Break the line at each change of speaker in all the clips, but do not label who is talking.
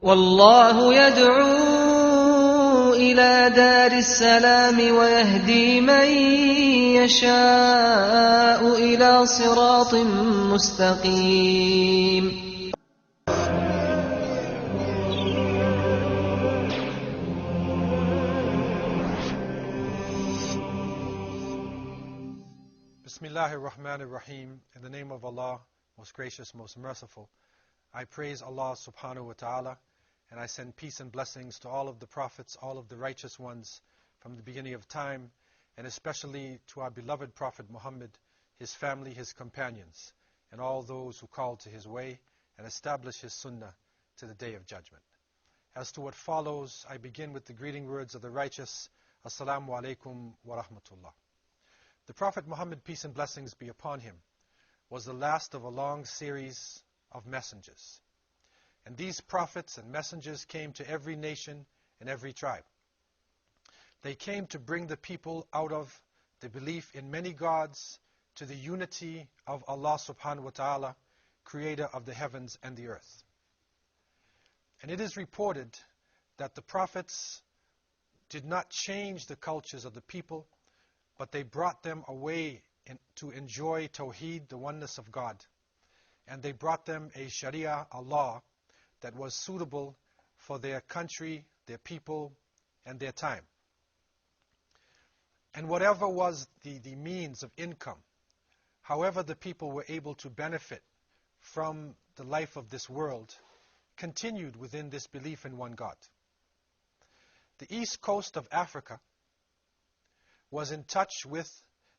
والله يدعو إلى دار السلام ويهدي من يشاء إلى صراط مستقيم.
Bismillahir Rahmanir Rahim. In the name of Allah, most gracious, most merciful. I praise Allah subhanahu wa ta'ala, and I send peace and blessings to all of the prophets, all of the righteous ones from the beginning of time, and especially to our beloved Prophet Muhammad, his family, his companions, and all those who call to his way and establish his sunnah to the day of judgment. As to what follows, I begin with the greeting words of the righteous. Assalamu alaikum wa rahmatullah. The Prophet Muhammad, peace and blessings be upon him, was the last of a long series of messengers. And these prophets and messengers came to every nation and every tribe. They came to bring the people out of the belief in many gods to the unity of Allah subhanahu wa ta'ala, creator of the heavens and the earth. And it is reported that the prophets did not change the cultures of the people, but they brought them away to enjoy Tawheed, the oneness of God. And they brought them a Sharia, a law, that was suitable for their country, their people, and their time. And whatever was the means of income, however the people were able to benefit from the life of this world, continued within this belief in one God. The east coast of Africa was in touch with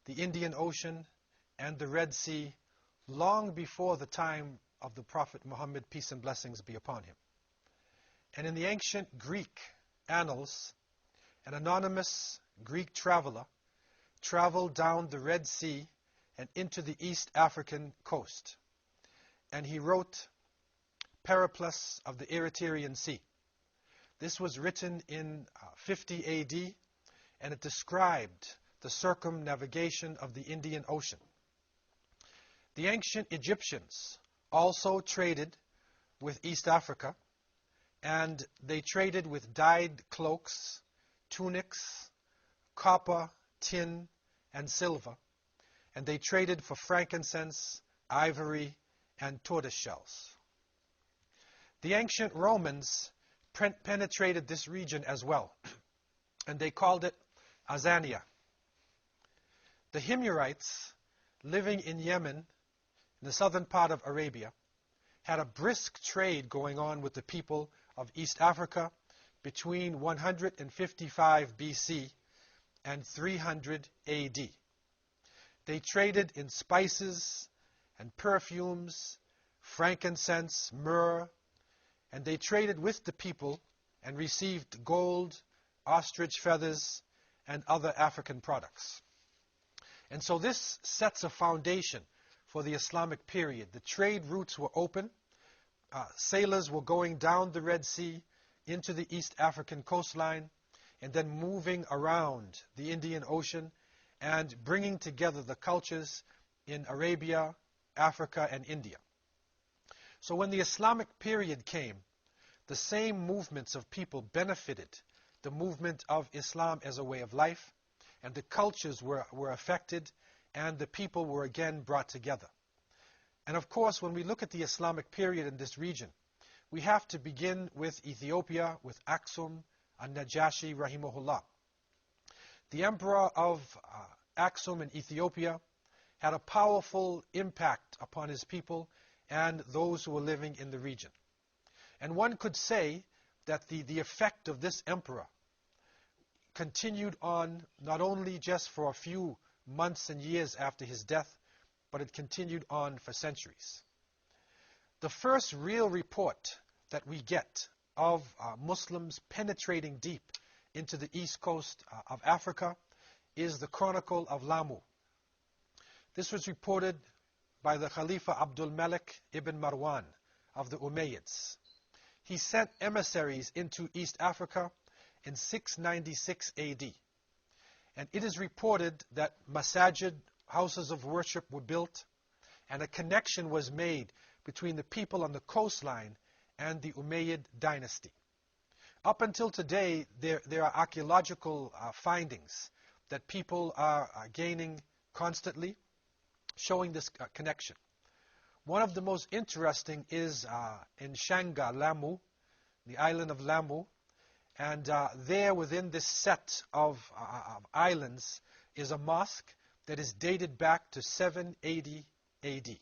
the Indian Ocean and the Red Sea long before the time of the Prophet Muhammad, peace and blessings be upon him. And in the ancient Greek annals, an anonymous Greek traveler traveled down the Red Sea and into the East African coast. And he wrote Periplus of the Erythraean Sea. This was written in 50 AD, and it described the circumnavigation of the Indian Ocean. The ancient Egyptians also traded with East Africa, and they traded with dyed cloaks, tunics, copper, tin, and silver, and they traded for frankincense, ivory, and tortoise shells. The ancient Romans penetrated this region as well, and they called it Azania. The Himyarites, living in Yemen, in the southern part of Arabia, had a brisk trade going on with the people of East Africa between 155 BC and 300 AD. They traded in spices and perfumes, frankincense, myrrh, and they traded with the people and received gold, ostrich feathers, and other African products. And so this sets a foundation for the Islamic period. The trade routes were open. Sailors were going down the Red Sea into the East African coastline and then moving around the Indian Ocean and bringing together the cultures in Arabia, Africa, and India. So when the Islamic period came, the same movements of people benefited the movement of Islam as a way of life, and the cultures were affected, and the people were again brought together. And of course, when we look at the Islamic period in this region, we have to begin with Ethiopia, with Aksum al-Najashi rahimahullah. The emperor of Aksum in Ethiopia had a powerful impact upon his people and those who were living in the region. And one could say that the effect of this emperor continued on not only just for a few months and years after his death, but it continued on for centuries. The first real report that we get of Muslims penetrating deep into the east coast of Africa is the Chronicle of Lamu. This was reported by the Khalifa Abdullah ibn Marwan of the Umayyads. He sent emissaries into East Africa in 696 AD. And it is reported that masajid, houses of worship, were built, and a connection was made between the people on the coastline and the Umayyad dynasty. Up until today, there are archaeological findings that people are gaining constantly, showing this connection. One of the most interesting is in Shanga, Lamu, the island of Lamu, and there within this set of islands is a mosque that is dated back to 780 AD.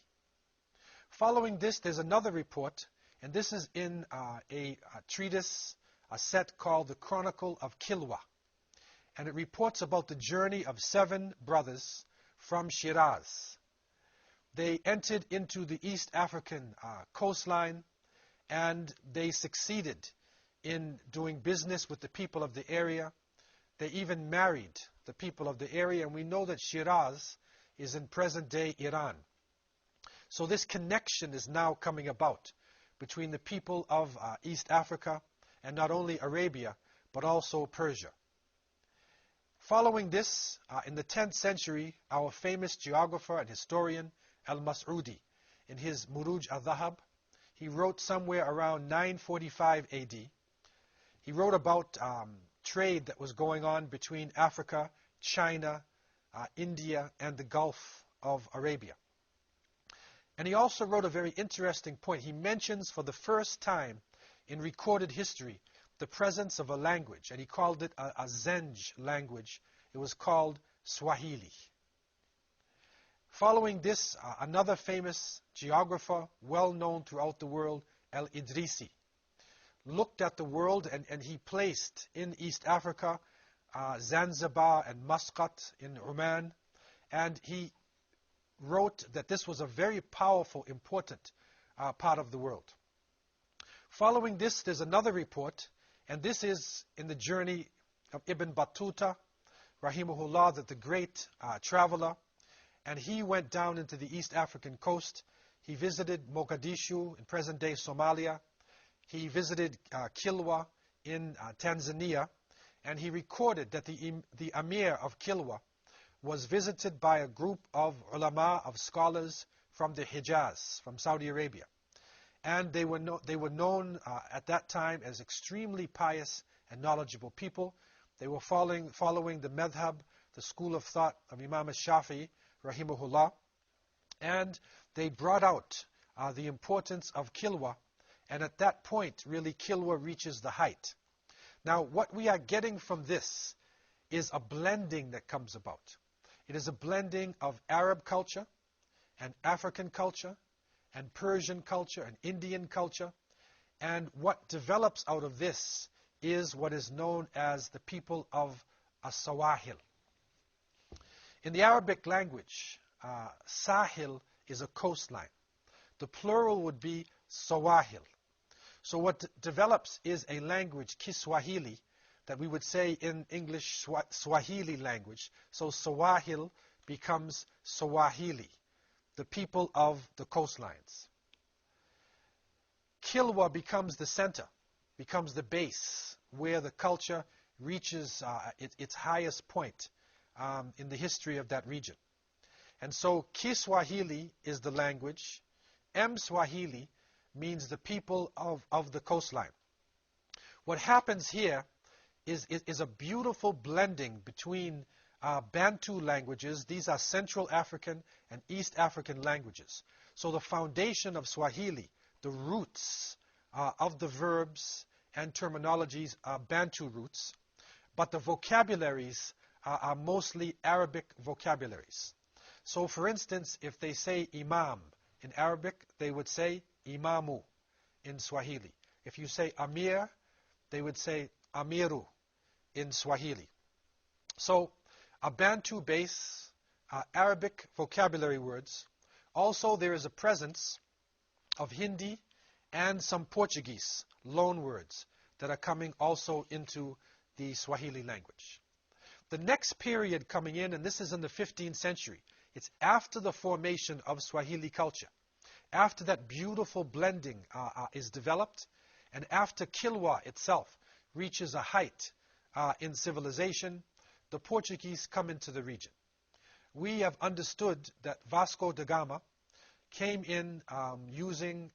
Following this, there's another report, and this is in a treatise, a set called the Chronicle of Kilwa. And it reports about the journey of 7 brothers from Shiraz. They entered into the East African coastline, and they succeeded in doing business with the people of the area. They even married the people of the area, and we know that Shiraz is in present-day Iran. So this connection is now coming about between the people of East Africa and not only Arabia, but also Persia. Following this, in the 10th century, our famous geographer and historian Al-Mas'udi, in his Muruj al-Dhahab, he wrote somewhere around 945 AD. He wrote about trade that was going on between Africa, China, India, and the Gulf of Arabia. And he also wrote a very interesting point. He mentions for the first time in recorded history the presence of a language, and he called it a Zenj language. It was called Swahili. Following this, another famous geographer, well known throughout the world, Al-Idrisi, looked at the world and he placed in East Africa Zanzibar and Muscat in Oman, and he wrote that this was a very powerful, important part of the world. Following this, there's another report, and this is in the journey of Ibn Battuta, rahimahullah, that the great traveler, and he went down into the East African coast. He visited Mogadishu in present-day Somalia. He visited Kilwa in Tanzania, and he recorded that the Amir of Kilwa was visited by a group of ulama, of scholars from the Hijaz, from Saudi Arabia. And they were known at that time as extremely pious and knowledgeable people. They were following the madhab, the school of thought of Imam al-Shafi'i, rahimahullah. And they brought out the importance of Kilwa. And at that point, really, Kilwa reaches the height. Now, what we are getting from this is a blending that comes about. It is a blending of Arab culture and African culture and Persian culture and Indian culture. And what develops out of this is what is known as the people of As-Sawahil. In the Arabic language, Sahil is a coastline. The plural would be Sawahil. So what develops is a language, Kiswahili, that we would say in English Swahili language. So Sawahil becomes Swahili, the people of the coastlines. Kilwa becomes the center, becomes the base, where the culture reaches its highest point in the history of that region. And so Kiswahili is the language. Mswahili means the people of the coastline. What happens here is a beautiful blending between Bantu languages. These are Central African and East African languages. So the foundation of Swahili, the roots of the verbs and terminologies are Bantu roots, but the vocabularies are mostly Arabic vocabularies. So for instance, if they say imam in Arabic, they would say imamu in Swahili. If you say amir, they would say amiru in Swahili. So a Bantu base, Arabic vocabulary words. Also there is a presence of Hindi and some Portuguese loan words that are coming also into the Swahili language. The next period coming in, and this is in the 15th century, it's after the formation of Swahili culture. After that beautiful blending is developed, and after Kilwa itself reaches a height in civilization, the Portuguese come into the region. We have understood that Vasco da Gama came in using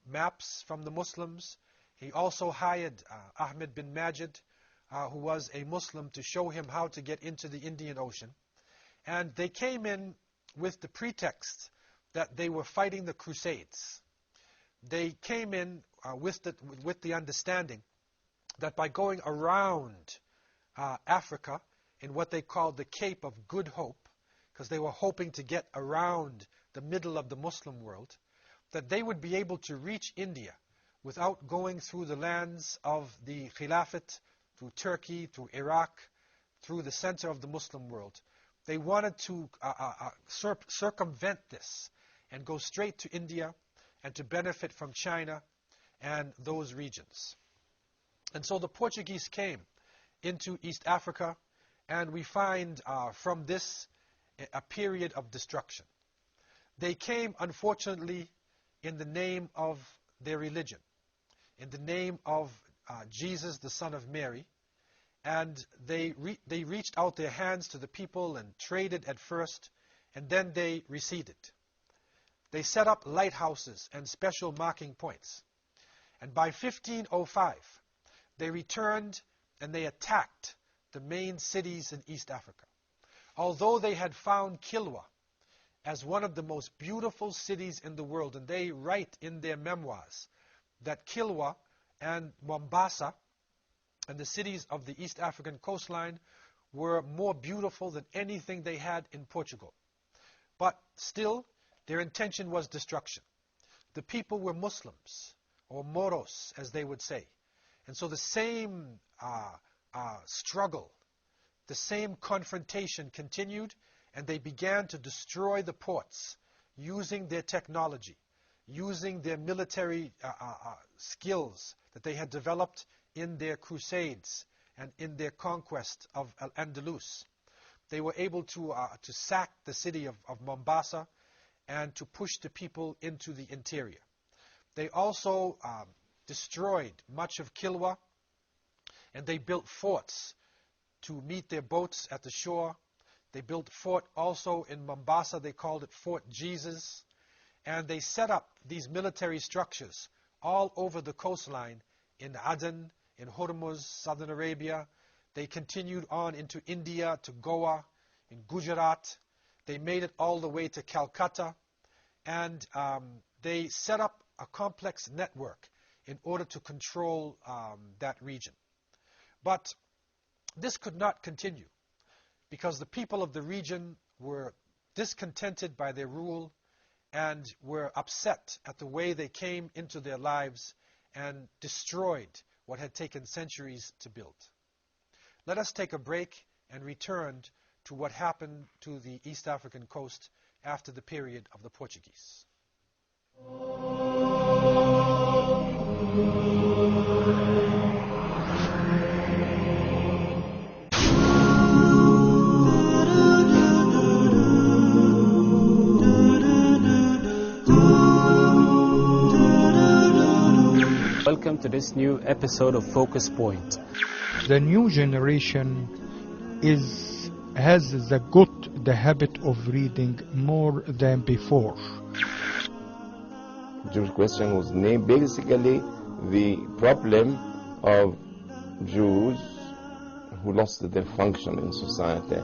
maps from the Muslims. He also hired Ahmed bin Majid, who was a Muslim, to show him how to get into the Indian Ocean. And they came in with the pretext that they were fighting the Crusades. They came in with the understanding that by going around Africa in what they called the Cape of Good Hope, because they were hoping to get around the middle of the Muslim world, that they would be able to reach India without going through the lands of the Khilafat, through Turkey, through Iraq, through the center of the Muslim world. They wanted to circumvent this and go straight to India and to benefit from China and those regions. And so the Portuguese came into East Africa, and we find from this a period of destruction. They came, unfortunately, in the name of their religion, in the name of Jesus, the Son of Mary, and they reached out their hands to the people and traded at first, and then they receded. They set up lighthouses and special marking points. And by 1505, they returned and they attacked the main cities in East Africa. Although they had found Kilwa as one of the most beautiful cities in the world, and they write in their memoirs that Kilwa and Mombasa and the cities of the East African coastline were more beautiful than anything they had in Portugal. But still, their intention was destruction. The people were Muslims, or Moros, as they would say. And so the same struggle, the same confrontation continued, and they began to destroy the ports using their technology, using their military skills that they had developed in their crusades and in their conquest of Al-Andalus. They were able to sack the city of Mombasa and to push the people into the interior. They also destroyed much of Kilwa, and they built forts to meet their boats at the shore. They built a fort also in Mombasa. They called it Fort Jesus. And they set up these military structures all over the coastline in Aden, in Hormuz, southern Arabia. They continued on into India, to Goa, in Gujarat. They made it all the way to Calcutta. And they set up a complex network in order to control that region. But this could not continue, because the people of the region were discontented by their rule and were upset at the way they came into their lives and destroyed what had taken centuries to build. Let us take a break and return to what happened to the East African coast after the period of the Portuguese.
Welcome to this new episode of Focus Point.
The new generation has the habit of reading more than before.
Jewish question was named basically the problem of Jews who lost their function in society.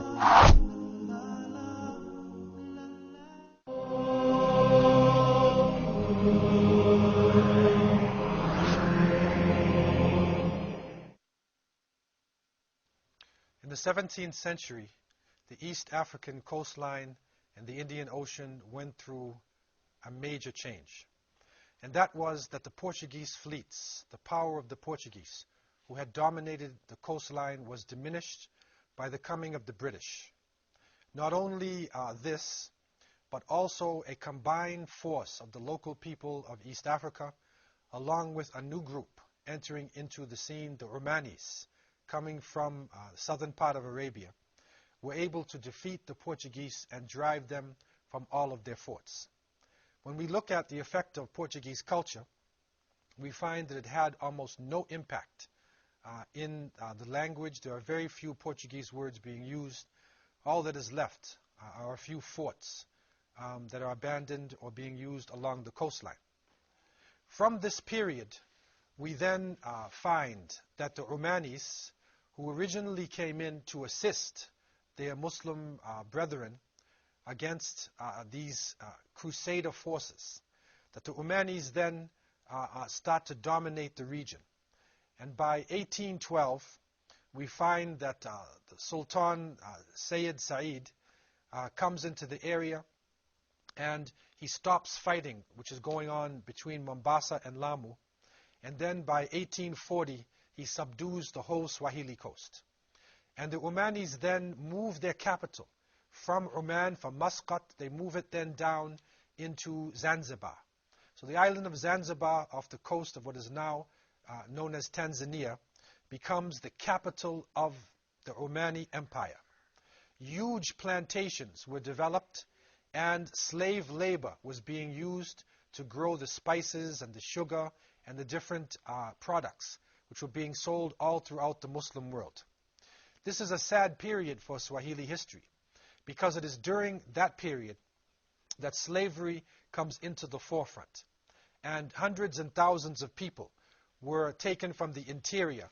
In the 17th century, the East African coastline and the Indian Ocean went through a major change. And that was that the Portuguese fleets, the power of the Portuguese, who had dominated the coastline, was diminished by the coming of the British. Not only this, but also a combined force of the local people of East Africa, along with a new group entering into the scene, the Omanis, coming from the southern part of Arabia, were able to defeat the Portuguese and drive them from all of their forts. When we look at the effect of Portuguese culture, we find that it had almost no impact in the language. There are very few Portuguese words being used. All that is left are a few forts that are abandoned or being used along the coastline. From this period, we then find that the Omanis, who originally came in to assist their Muslim brethren against these crusader forces, that the Omanis then start to dominate the region. And by 1812, we find that the Sultan Sayyid Said comes into the area, and he stops fighting, which is going on between Mombasa and Lamu. And then by 1840, he subdues the whole Swahili coast. And the Omanis then move their capital from Oman, from Muscat, they move it then down into Zanzibar. So the island of Zanzibar, off the coast of what is now known as Tanzania, becomes the capital of the Omani Empire. Huge plantations were developed, and slave labor was being used to grow the spices and the sugar and the different products which were being sold all throughout the Muslim world. This is a sad period for Swahili history, because it is during that period that slavery comes into the forefront, and hundreds and thousands of people were taken from the interior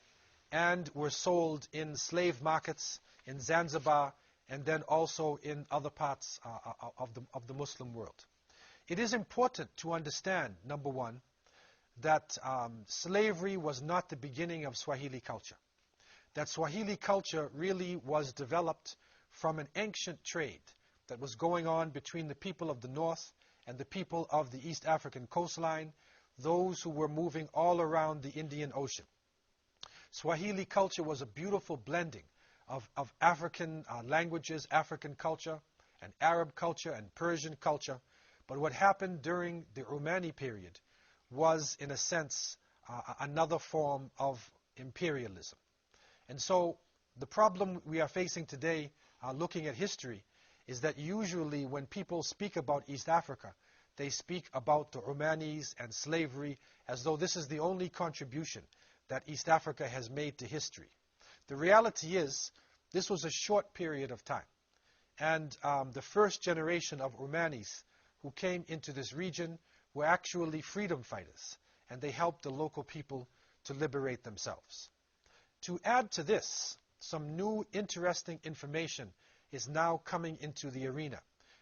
and were sold in slave markets in Zanzibar and then also in other parts of the Muslim world. It is important to understand, number one, that slavery was not the beginning of Swahili culture. That Swahili culture really was developed from an ancient trade that was going on between the people of the north and the people of the East African coastline, those who were moving all around the Indian Ocean. Swahili culture was a beautiful blending of African languages, African culture, and Arab culture, and Persian culture. But what happened during the Omani period was, in a sense, another form of imperialism. And so the problem we are facing today, looking at history, is that usually when people speak about East Africa, they speak about the Omanis and slavery as though this is the only contribution that East Africa has made to history. The reality is, this was a short period of time. And the first generation of Omanis who came into this region were actually freedom fighters, and they helped the local people to liberate themselves. To add to this, some new interesting information is now coming into the arena.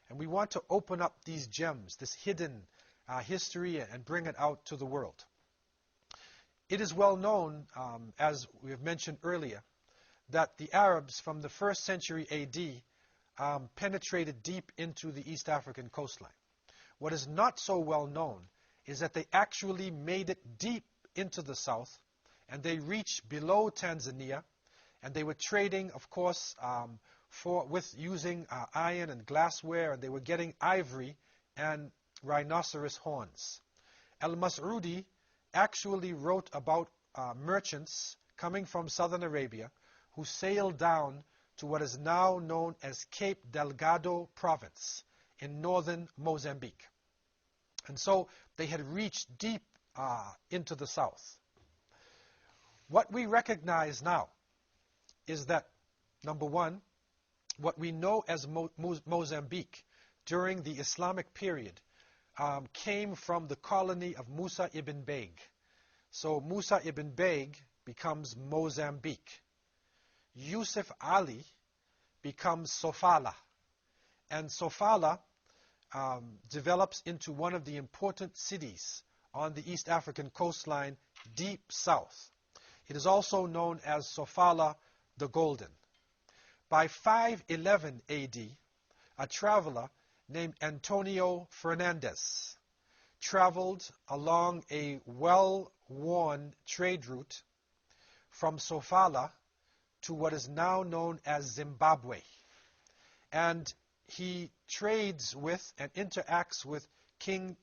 And we want to open up these gems, this hidden history, and bring it out to the world. It is well known, as we have mentioned earlier, that the Arabs from the 1st century AD penetrated deep into the East African coastline. What is not so well known is that they actually made it deep into the south, and they reached below Tanzania, and they were trading, of course, with using iron and glassware, and they were getting ivory and rhinoceros horns. Al-Mas'udi actually wrote about merchants coming from southern Arabia who sailed down to what is now known as Cape Delgado province in northern Mozambique. And so they had reached deep into the south. What we recognize now is that, number one, what we know as Mozambique during the Islamic period came from the colony of Musa ibn Beg. So Musa ibn Beg becomes Mozambique. Yusuf Ali becomes Sofala. And Sofala develops into one of the important cities on the East African coastline, deep south. It is also known as Sofala the Golden. By 511 AD, a traveler named Antonio Fernandez traveled along a well-worn trade route from Sofala to what is now known as Zimbabwe. And he trades with and interacts with King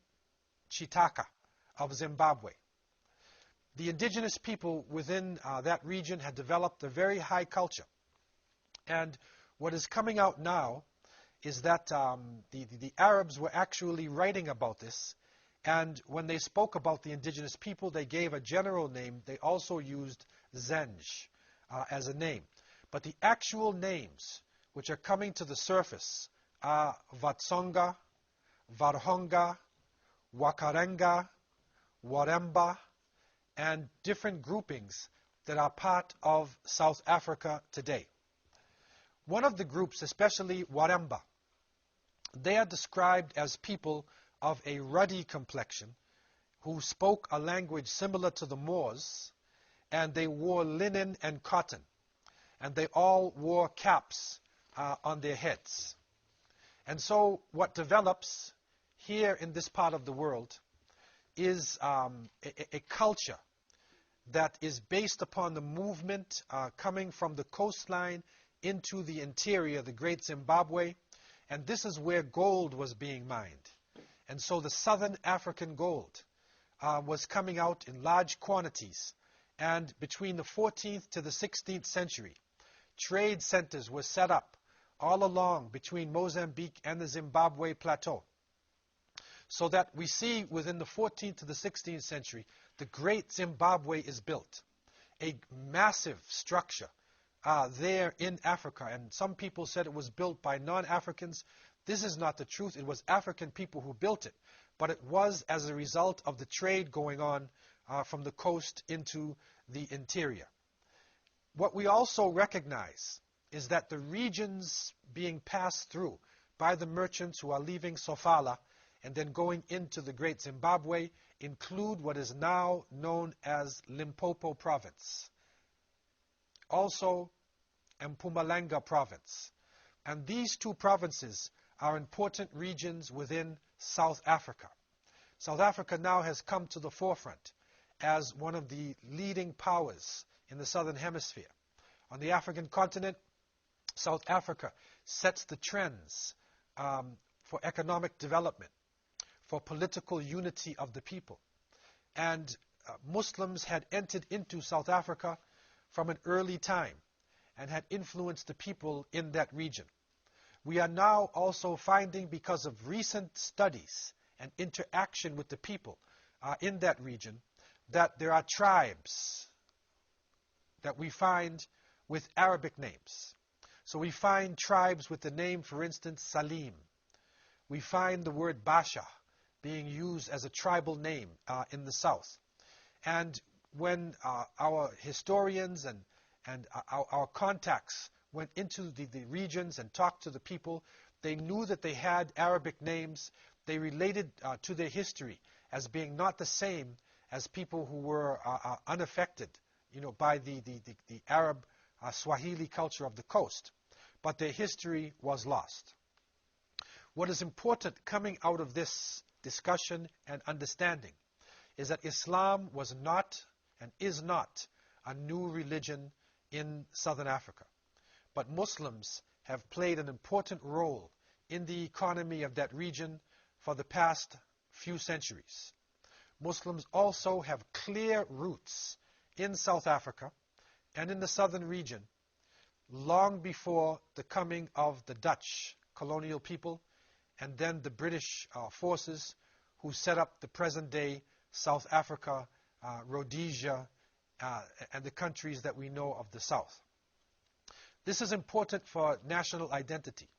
Chitaka of Zimbabwe. The indigenous people within that region had developed a very high culture. And what is coming out now is that the Arabs were actually writing about this. And when they spoke about the indigenous people, they gave a general name. They also used Zenj as a name. But the actual names which are coming to the surface are Vatsonga, Varhonga, Wakarenga, Waremba, and different groupings that are part of South Africa today. One of the groups, especially Waremba, they are described as people of a ruddy complexion who spoke a language similar to the Moors, and they wore linen and cotton, and they all wore caps on their heads. And so what develops here in this part of the world is a culture that is based upon the movement coming from the coastline into the interior, the Great Zimbabwe, and this is where gold was being mined. And so the Southern African gold was coming out in large quantities, and between the 14th to the 16th century, trade centers were set up all along between Mozambique and the Zimbabwe plateau. So that we see within the 14th to the 16th century, the Great Zimbabwe is built. A massive structure there in Africa. And some people said it was built by non-Africans. This is not the truth. It was African people who built it. But it was as a result of the trade going on from the coast into the interior. What we also recognize is that the regions being passed through by the merchants who are leaving Sofala and then going into the Great Zimbabwe include what is now known as Limpopo province, also Mpumalanga province. And these two provinces are important regions within South Africa. South Africa now has come to the forefront as one of the leading powers in the Southern Hemisphere. On the African continent, South Africa sets the trends for economic development, for political unity of the people. And Muslims had entered into South Africa from an early time and had influenced the people in that region. We are now also finding, because of recent studies and interaction with the people in that region, that there are tribes that we find with Arabic names. So we find tribes with the name, for instance, Salim. We find the word Basha being used as a tribal name in the south. And when our historians and our contacts went into the regions and talked to the people, they knew that they had Arabic names. They related to their history as being not the same as people who were unaffected, by the Arab Swahili culture of the coast. But their history was lost. What is important coming out of this discussion and understanding is that Islam was not and is not a new religion in Southern Africa. But Muslims have played an important role in the economy of that region for the past few centuries. Muslims also have clear roots in South Africa and in the southern region long before the coming of the Dutch colonial people and then the British forces who set up the present-day South Africa, Rhodesia, and the countries that we know of the south. This is important for national identity.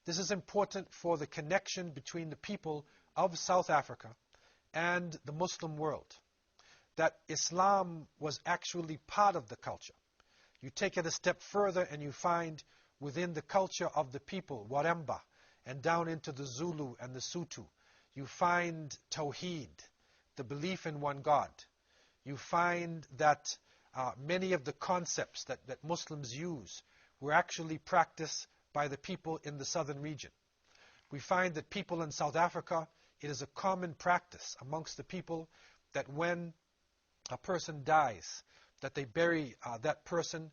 This is important for the connection between the people of South Africa and the Muslim world, that Islam was actually part of the culture. You take it a step further and you find within the culture of the people, Waremba, and down into the Zulu and the Sotho, you find Tawheed, the belief in one God. You find that many of the concepts that Muslims use were actually practiced by the people in the southern region. We find that people in South Africa, it is a common practice amongst the people that when a person dies, that they bury that person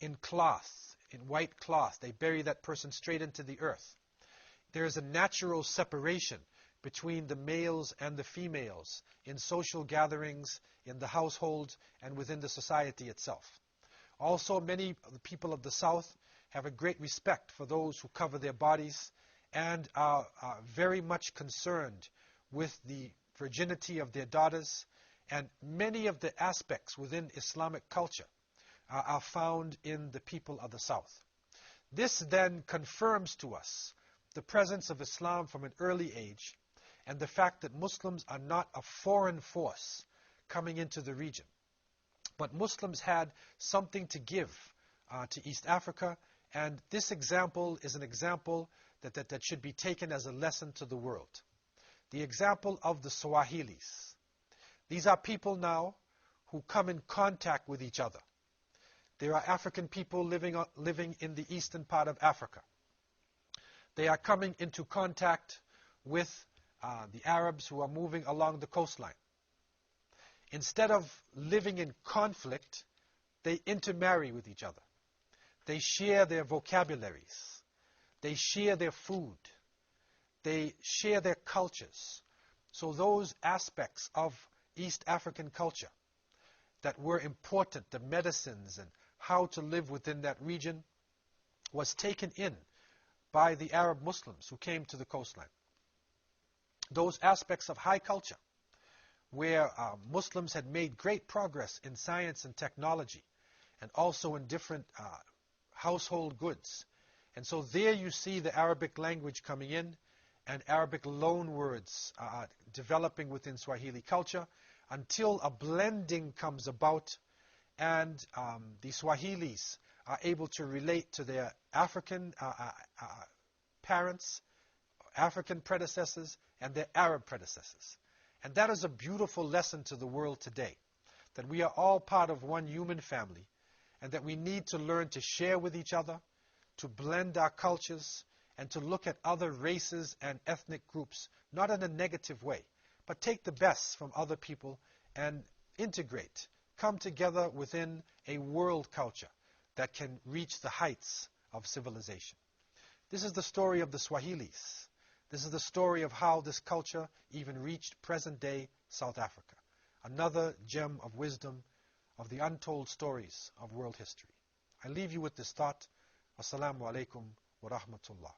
in cloth, in white cloth. They bury that person straight into the earth. There is a natural separation between the males and the females in social gatherings, in the household, and within the society itself. Also, many of the people of the South have a great respect for those who cover their bodies and are very much concerned with the virginity of their daughters, and many of the aspects within Islamic culture are found in the people of the South. This then confirms to us the presence of Islam from an early age, and the fact that Muslims are not a foreign force coming into the region. But Muslims had something to give to East Africa, and this example is an example that should be taken as a lesson to the world. The example of the Swahilis. These are people now who come in contact with each other. There are African people living in the eastern part of Africa. They are coming into contact with the Arabs who are moving along the coastline. Instead of living in conflict, they intermarry with each other. They share their vocabularies. They share their food. They share their cultures. So those aspects of East African culture that were important, the medicines and how to live within that region, was taken in by the Arab Muslims who came to the coastline. Those aspects of high culture, where Muslims had made great progress in science and technology, and also in different household goods. And so there you see the Arabic language coming in, and Arabic loan words developing within Swahili culture, until a blending comes about, and the Swahilis are able to relate to their African parents, African predecessors, and their Arab predecessors. And that is a beautiful lesson to the world today, that we are all part of one human family, and that we need to learn to share with each other, to blend our cultures, and to look at other races and ethnic groups, not in a negative way, but take the best from other people and integrate, come together within a world culture that can reach the heights of civilization. This is the story of the Swahilis. This is the story of how this culture even reached present-day South Africa. Another gem of wisdom of the untold stories of world history. I leave you with this thought. Assalamu alaikum wa rahmatullah.